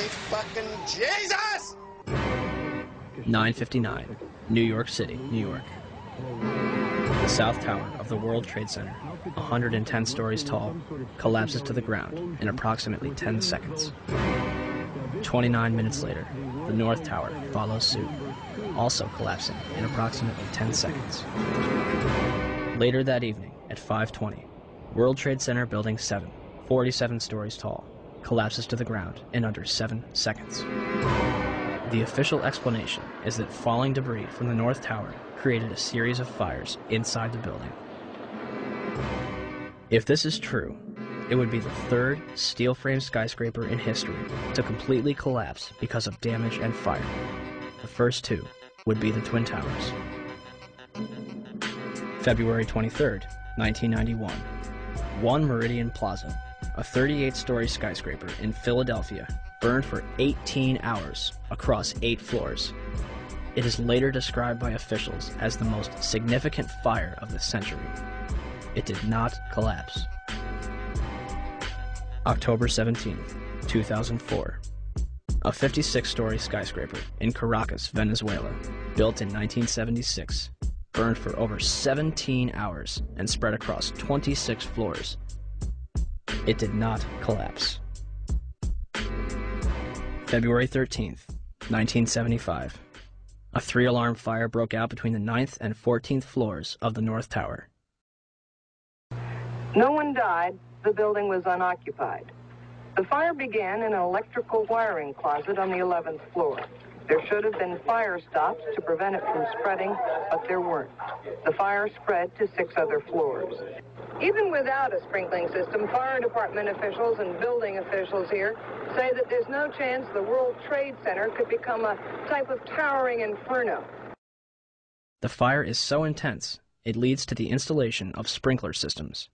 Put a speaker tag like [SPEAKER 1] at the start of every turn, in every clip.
[SPEAKER 1] fucking Jesus!
[SPEAKER 2] 9:59, New York City, New York. The South Tower of the World Trade Center, 110 stories tall, collapses to the ground in approximately 10 seconds. 29 minutes later, the North Tower follows suit, also collapsing in approximately 10 seconds. Later that evening, at 5:20, World Trade Center Building 7, 47 stories tall, collapses to the ground in under 7 seconds. The official explanation is that falling debris from the North Tower created a series of fires inside the building. If this is true, it would be the third steel-frame skyscraper in history to completely collapse because of damage and fire. The first two would be the Twin Towers. February 23rd, 1991. One Meridian Plaza, a 38-story skyscraper in Philadelphia, burned for 18 hours across 8 floors. It is later described by officials as the most significant fire of the century. It did not collapse. October 17th, 2004. A 56-story skyscraper in Caracas, Venezuela, built in 1976, burned for over 17 hours and spread across 26 floors. It did not collapse. February 13th, 1975. A 3-alarm fire broke out between the 9th and 14th floors of the North Tower.
[SPEAKER 3] No one died. The building was unoccupied. The fire began in an electrical wiring closet on the 11th floor. There should have been fire stops to prevent it from spreading, but there weren't. The fire spread to 6 other floors. Even without a sprinkling system, fire department officials and building officials here say that there's no chance the World Trade Center could become a type of towering inferno.
[SPEAKER 2] The fire is so intense, it leads to the installation of sprinkler systems,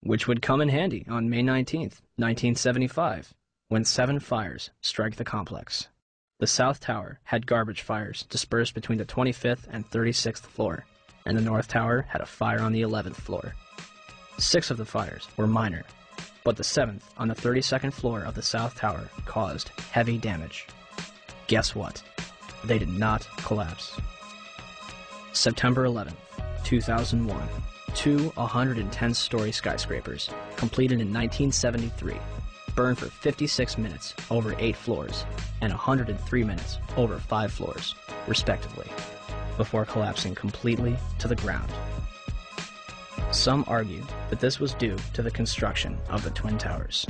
[SPEAKER 2] which would come in handy on May 19th, 1975, when 7 fires strike the complex. The South Tower had garbage fires dispersed between the 25th and 36th floor, and the North Tower had a fire on the 11th floor. 6 of the fires were minor, but the 7th on the 32nd floor of the South Tower caused heavy damage. Guess what? They did not collapse. September 11th, 2001. 2 110-story skyscrapers, completed in 1973, burned for 56 minutes over 8 floors and 103 minutes over 5 floors, respectively, before collapsing completely to the ground. Some argue that this was due to the construction of the Twin Towers.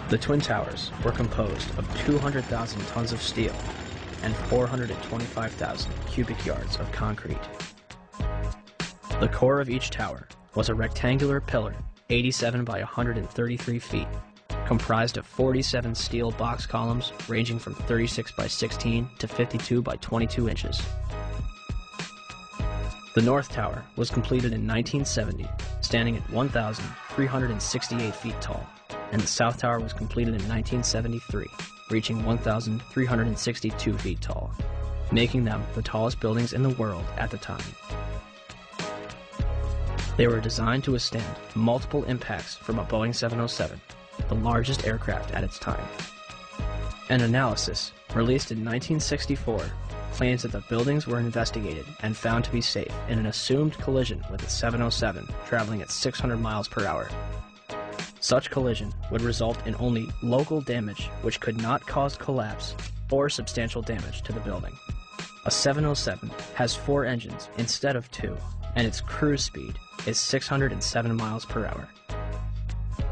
[SPEAKER 2] The Twin Towers were composed of 200,000 tons of steel and 425,000 cubic yards of concrete. The core of each tower was a rectangular pillar 87 by 133 feet, comprised of 47 steel box columns ranging from 36 by 16 to 52 by 22 inches. The North Tower was completed in 1970, standing at 1,368 feet tall, and the South Tower was completed in 1973, reaching 1,362 feet tall, making them the tallest buildings in the world at the time. They were designed to withstand multiple impacts from a Boeing 707, the largest aircraft at its time. An analysis released in 1964 claims that the buildings were investigated and found to be safe in an assumed collision with a 707 traveling at 600 miles per hour. Such collision would result in only local damage which could not cause collapse or substantial damage to the building. A 707 has 4 engines instead of 2, and its cruise speed is 607 miles per hour.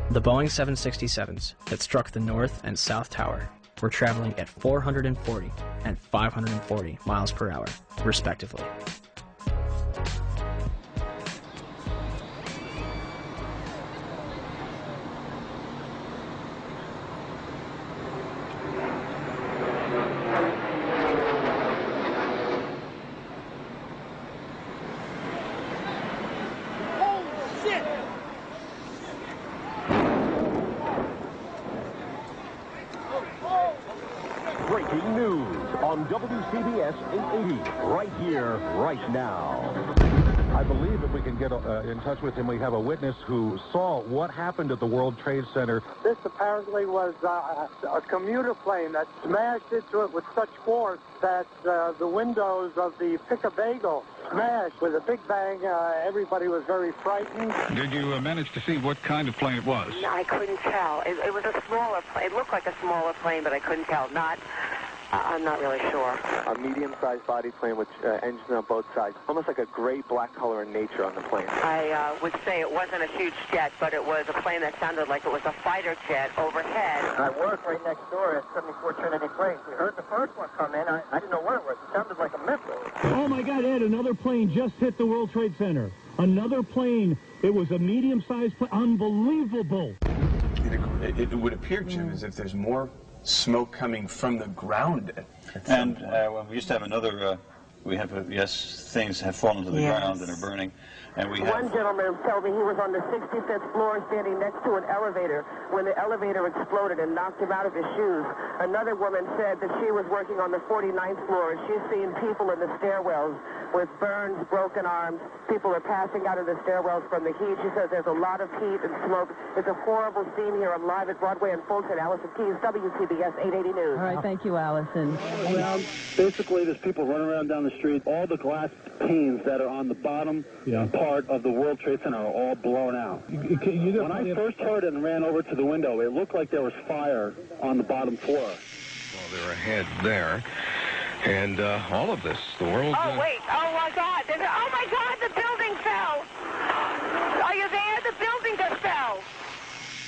[SPEAKER 2] The Boeing 767s that struck the North and South Tower were traveling at 440 and 540 miles per hour, respectively.
[SPEAKER 4] Breaking news on WCBS 880, right here, right now. I believe if we can get in touch with him, we have a witness who saw what happened at the World Trade Center.
[SPEAKER 5] This apparently was a commuter plane that smashed into it with such force that the windows of the Pick-a-Bagel smashed with a big bang. Everybody was very frightened.
[SPEAKER 6] Did you manage to see what kind of plane it was?
[SPEAKER 7] No, I couldn't tell. It was a smaller plane. It looked like a smaller plane, but I couldn't tell. I'm not really sure.
[SPEAKER 8] A medium-sized body plane with engines on both sides. Almost like a gray-black color in nature on the plane.
[SPEAKER 7] I would say it wasn't a huge jet, but it was a plane that sounded like it was a fighter jet overhead.
[SPEAKER 9] I work right next door at 74 Trinity Place. We heard the first one come in. I didn't know what it was. It sounded like a missile.
[SPEAKER 10] Oh, my God, Ed, another plane just hit the World Trade Center. Another plane. It was a medium-sized plane. Unbelievable.
[SPEAKER 1] It would appear, Jim, as if there's more smoke coming from the ground.
[SPEAKER 11] And well, we used to have another, things have fallen to the ground and are burning. And we have...
[SPEAKER 7] One gentleman told me he was on the 65th floor standing next to an elevator when the elevator exploded and knocked him out of his shoes. Another woman said that she was working on the 49th floor and she's seen people in the stairwells with burns, broken arms. People are passing out of the stairwells from the heat. She says there's a lot of heat and smoke. It's a horrible scene here. I'm live at Broadway and Fulton. Allison Keyes, WCBS 880 News.
[SPEAKER 12] All right, thank you, Allison.
[SPEAKER 13] Basically, there's people running around down the street. All the glass panes that are on the bottom part of the World Trade Center are all blown out. When I first heard it and ran over to the window, it looked like there was fire on the bottom floor.
[SPEAKER 4] Well, they're ahead there. And all of this, the world...
[SPEAKER 7] Oh, wait. Oh, my God. Oh, my God, the building fell. Are you there? The building just fell.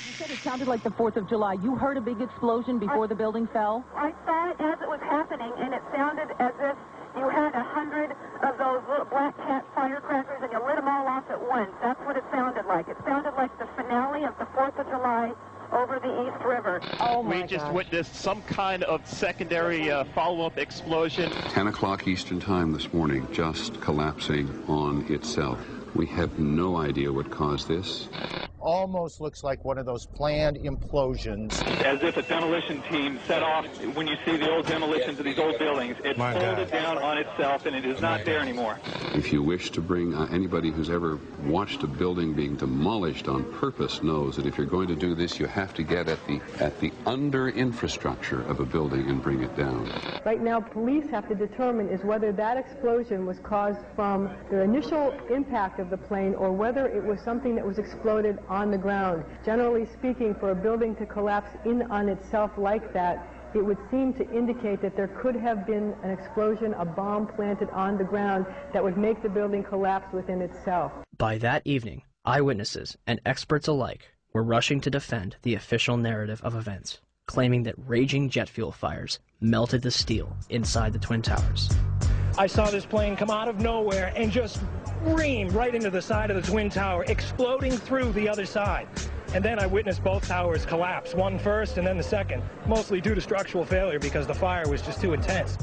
[SPEAKER 12] You said it sounded like the 4th of July. You heard a big explosion before the building fell?
[SPEAKER 14] I saw it as it was happening, and it sounded as if you had 100 of those little black cat firecrackers and you lit them all off at once. That's what it sounded like. It sounded like the finale of the 4th of July over the East River.
[SPEAKER 12] Oh, my
[SPEAKER 15] We just witnessed some kind of secondary follow-up explosion.
[SPEAKER 16] 10 o'clock Eastern Time this morning, just collapsing on itself. We have no idea what caused this.
[SPEAKER 17] Almost looks like one of those planned implosions.
[SPEAKER 11] As if a demolition team set off. When you see the old demolitions of these old buildings, it folded down on itself and it is not there anymore.
[SPEAKER 16] If you wish to bring anybody who's ever watched a building being demolished on purpose knows that if you're going to do this, you have to get at the under infrastructure of a building and bring it down.
[SPEAKER 18] Right now, police have to determine is whether that explosion was caused from the initial impact of the plane or whether it was something that was exploded on the ground. Generally speaking, for a building to collapse in on itself like that, it would seem to indicate that there could have been an explosion, a bomb planted on the ground that would make the building collapse within itself.
[SPEAKER 2] By that evening, eyewitnesses and experts alike were rushing to defend the official narrative of events, claiming that raging jet fuel fires melted the steel inside the Twin Towers.
[SPEAKER 10] I saw this plane come out of nowhere and just scream right into the side of the Twin Tower, exploding through the other side. And then I witnessed both towers collapse, one first and then the second, mostly due to structural failure because the fire was just too intense.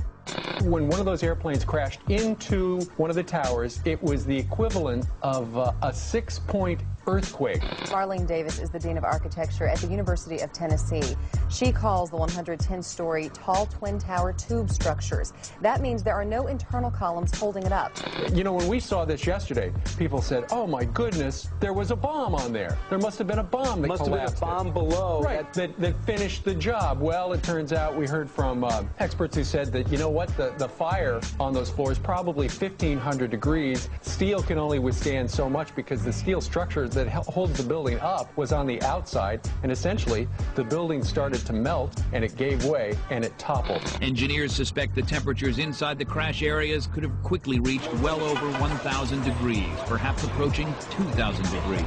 [SPEAKER 19] When one of those airplanes crashed into one of the towers, it was the equivalent of a 6-point earthquake.
[SPEAKER 20] Marlene Davis is the Dean of Architecture at the University of Tennessee. She calls the 110-story tall twin tower tube structures. That means there are no internal columns holding it up.
[SPEAKER 19] You know, when we saw this yesterday, people said, oh my goodness, there was a bomb on there. There must have been a bomb that collapsed.
[SPEAKER 21] Must have been a bomb below.
[SPEAKER 19] Right, that finished the job. Well, it turns out we heard from experts who said that, you know what, the fire on those floors probably 1,500 degrees. Steel can only withstand so much because the steel structure that holds the building up was on the outside, and essentially the building started to melt and it gave way and it toppled.
[SPEAKER 22] Engineers suspect the temperatures inside the crash areas could have quickly reached well over 1,000 degrees, perhaps approaching 2,000 degrees,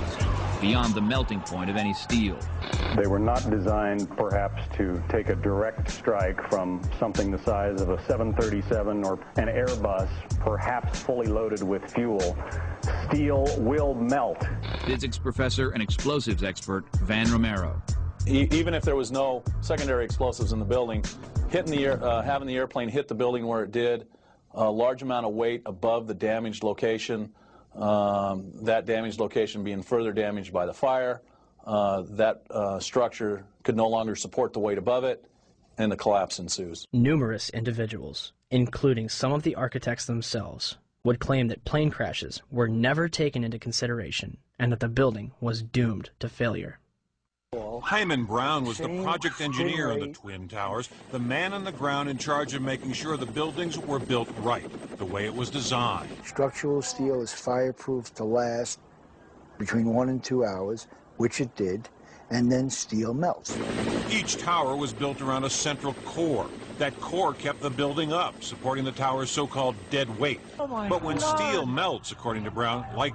[SPEAKER 22] beyond the melting point of any steel.
[SPEAKER 13] They were not designed, perhaps, to take a direct strike from something the size of a 737 or an Airbus, perhaps fully loaded with fuel. Steel will melt.
[SPEAKER 22] Physics professor and explosives expert Van Romero.
[SPEAKER 11] Even if there was no secondary explosives in the building, hitting the having the airplane hit the building where it did, a large amount of weight above the damaged location, that damaged location being further damaged by the fire, that structure could no longer support the weight above it, and the collapse ensues.
[SPEAKER 2] Numerous individuals, including some of the architects themselves, would claim that plane crashes were never taken into consideration and that the building was doomed to failure.
[SPEAKER 3] Hyman Brown was the project engineer on the Twin Towers, the man on the ground in charge of making sure the buildings were built right, the way it was designed.
[SPEAKER 21] Structural steel is fireproof to last between 1 and 2 hours, which it did, and then steel melts.
[SPEAKER 3] Each tower was built around a central core. That core kept the building up, supporting the tower's so-called dead weight. But when steel melts, according to Brown, like